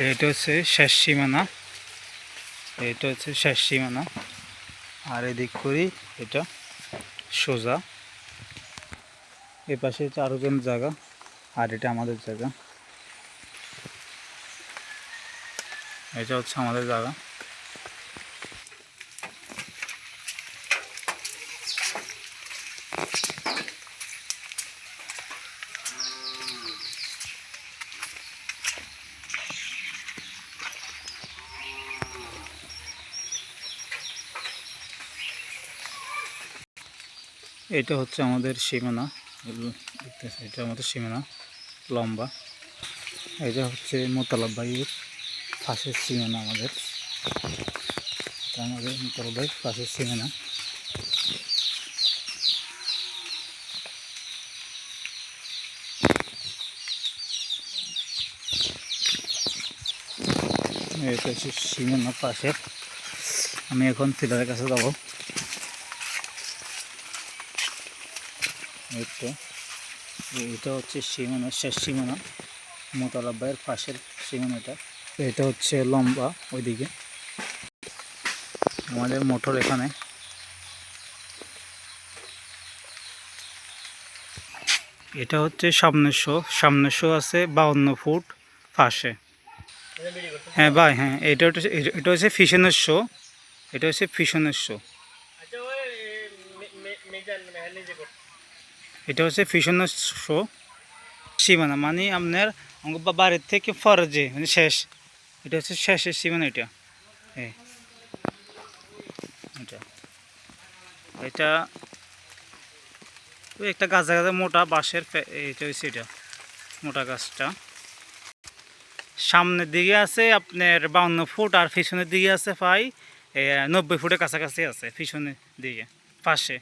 এটা হচ্ছে শেষ সীমানা, এটা হচ্ছে শেষ সীমানা। আর এদিক করি এটা সোজা, এ পাশে হচ্ছে আরোজন জায়গা, আর এটা আমাদের জায়গা। এটা হচ্ছে আমাদের জায়গা। এটা হচ্ছে আমাদের সীমানা, এটা আমাদের সীমানা লম্বা। এটা হচ্ছে মোতালাব ভাইয়ের পাশের সীমানা, আমাদের এটা আমাদের মোতালাব ভাইয়ের পাশের সীমানা। এটা হচ্ছে সীমানা পাশের। আমি এখন ফিলারের কাছে যাবো। এটা হচ্ছে সীমানা, শেষ সীমানা, মোতালাব ভাইয়ের পাশের সীমানাটা। এটা হচ্ছে লম্বা ওইদিকে আমাদের মোটর এখানে। এটা হচ্ছে সামনের শো আছে 52 ফুট পাশে। হ্যাঁ ভাই, হ্যাঁ এটা হচ্ছে ফিশনের শো, এটা হচ্ছে ফিশনের শো। এটা হচ্ছে ফিশনের শো সীমানা, মানে আপনার বাড়ির থেকে ফরজে মানে শেষ, এটা হচ্ছে শেষের সীমানা। এটা হ্যাঁ, এটা এটা ওই একটা গাছ দেখা যায় মোটা বাঁশের, এটা হচ্ছে এটা মোটা গাছটা। সামনের দিকে আছে আপনার 52 ফুট, আর পিছনের দিকে আছে প্রায় 90 ফুটের কাছাকাছি আছে পিছনের দিকে পাশে।